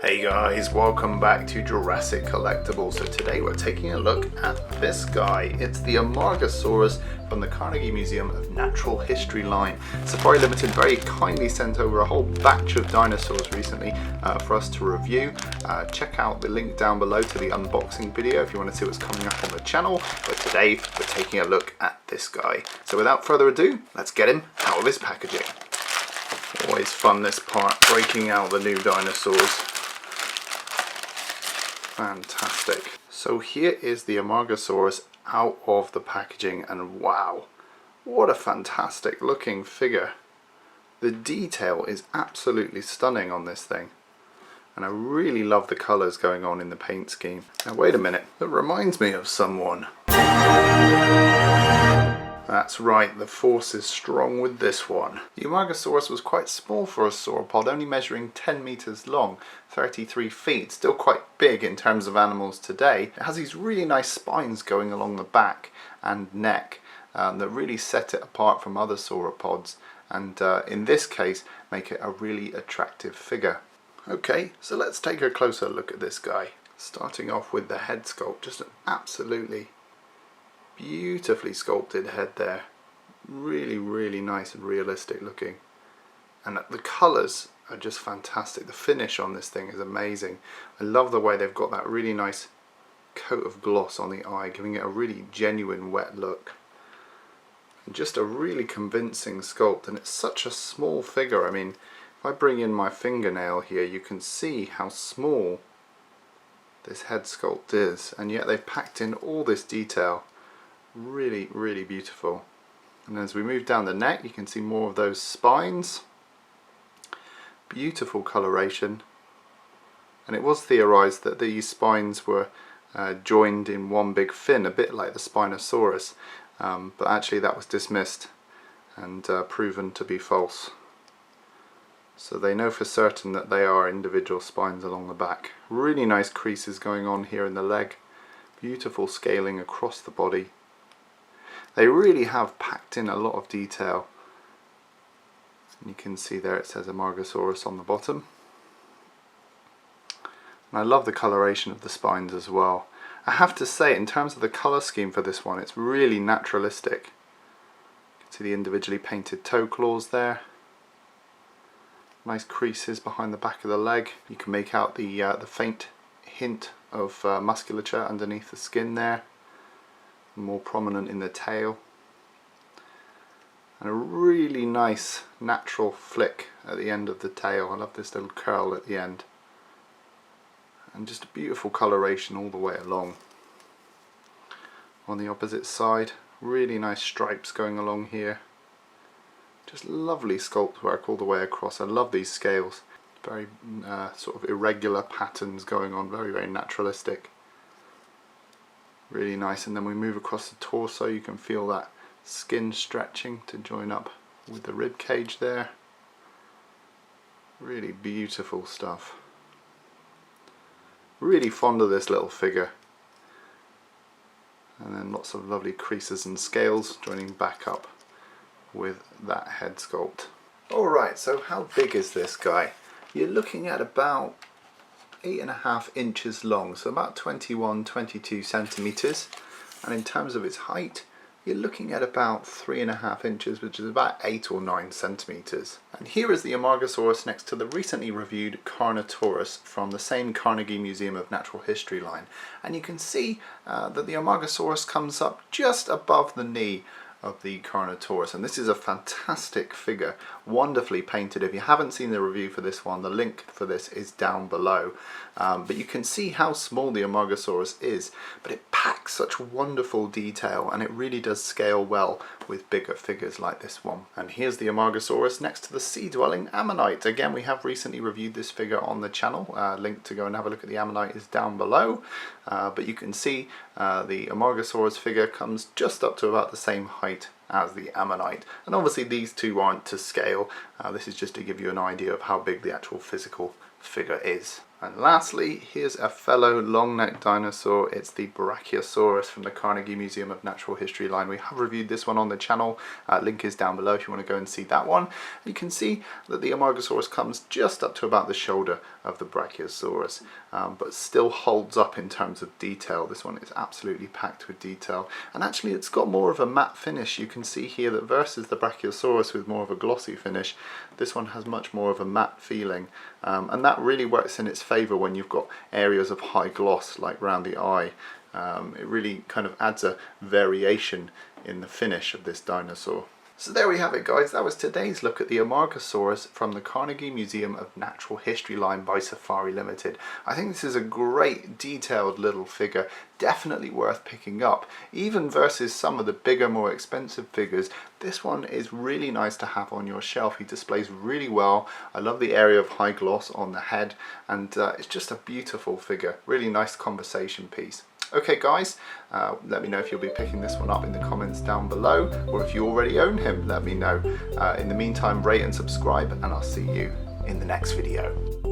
Hey guys, welcome back to Jurassic Collectibles. So today we're taking a look at this guy. It's the Amargasaurus from the Carnegie Museum of Natural History line. Safari Ltd very kindly sent over a whole batch of dinosaurs recently for us to review. Check out the link down below to the unboxing video if you want to see what's coming up on the channel. But today we're taking a look at this guy. So without further ado, let's get him out of his packaging. Always fun this part, breaking out the new dinosaurs. Fantastic. So here is the Amargasaurus out of the packaging, and wow, what a fantastic looking figure. The detail is absolutely stunning on this thing, and I really love the colours going on in the paint scheme. Now wait a minute, that reminds me of someone. That's right, the force is strong with this one. The Amargasaurus was quite small for a sauropod, only measuring 10 meters long, 33 feet, still quite big in terms of animals today. It has these really nice spines going along the back and neck that really set it apart from other sauropods, and in this case make it a really attractive figure. Okay, so let's take a closer look at this guy. Starting off with the head sculpt, just an absolutely beautifully sculpted head there. Really nice and realistic looking, and the colours are just fantastic. The finish on this thing is amazing. I love the way they've got that really nice coat of gloss on the eye, giving it a really genuine wet look, and just a really convincing sculpt. And it's such a small figure. I mean, if I bring in my fingernail here, you can see how small this head sculpt is, and yet they've packed in all this detail. Really beautiful. And as we move down the neck, you can see more of those spines. Beautiful coloration, and it was theorized that these spines were joined in one big fin, a bit like the Spinosaurus, but actually that was dismissed and proven to be false. So they know for certain that they are individual spines along the back. Really nice creases going on here in the leg. Beautiful scaling across the body. They really have packed in a lot of detail. And you can see there it says Amargasaurus on the bottom. And I love the coloration of the spines as well. I have to say, in terms of the colour scheme for this one, it's really naturalistic. You can see the individually painted toe claws there. Nice creases behind the back of the leg. You can make out the faint hint of musculature underneath the skin there. More prominent in the tail, and a really nice natural flick at the end of the tail. I love this little curl at the end, and just a beautiful coloration all the way along. On the opposite side, really nice stripes going along here. Just lovely sculpt work all the way across. I love these scales. Very sort of irregular patterns going on, very naturalistic. Really nice. And then we move across the torso, you can feel that skin stretching to join up with the rib cage there. Really beautiful stuff. Really fond of this little figure. And then lots of lovely creases and scales joining back up with that head sculpt. Alright, so how big is this guy? You're looking at about 8.5 inches long, so about 22 centimeters, and in terms of its height you're looking at about 3.5 inches, which is about 8 or 9 centimeters. And here is the Amargasaurus next to the recently reviewed Carnotaurus from the same Carnegie Museum of Natural History line, and you can see that the Amargasaurus comes up just above the knee of the Carnotaurus, and this is a fantastic figure, wonderfully painted. If you haven't seen the review for this one, the link for this is down below, but you can see how small the Amargasaurus is, but it packs such wonderful detail, and it really does scale well with bigger figures like this one. And here's the Amargasaurus next to the sea-dwelling ammonite. Again, we have recently reviewed this figure on the channel. Link to go and have a look at the ammonite is down below, but you can see the Amargasaurus figure comes just up to about the same height as the ammonite, and obviously these two aren't to scale. This is just to give you an idea of how big the actual physical figure is. And lastly, here's a fellow long-necked dinosaur. It's the Brachiosaurus from the Carnegie Museum of Natural History line. We have reviewed this one on the channel. Link is down below if you want to go and see that one. You can see that the Amargasaurus comes just up to about the shoulder of the Brachiosaurus, but still holds up in terms of detail. This one is absolutely packed with detail, and actually it's got more of a matte finish. You can see here that versus the Brachiosaurus with more of a glossy finish, this one has much more of a matte feeling, and that really works in its favour when you've got areas of high gloss like around the eye. It really kind of adds a variation in the finish of this dinosaur. So there we have it, guys. That was today's look at the Amargasaurus from the Carnegie Museum of Natural History line by Safari Ltd. I think this is a great detailed little figure, definitely worth picking up. Even versus some of the bigger, more expensive figures, this one is really nice to have on your shelf. He displays really well. I love the area of high gloss on the head, and it's just a beautiful figure. Really nice conversation piece. Okay guys, let me know if you'll be picking this one up in the comments down below, or if you already own him, let me know. In the meantime, rate and subscribe, and I'll see you in the next video.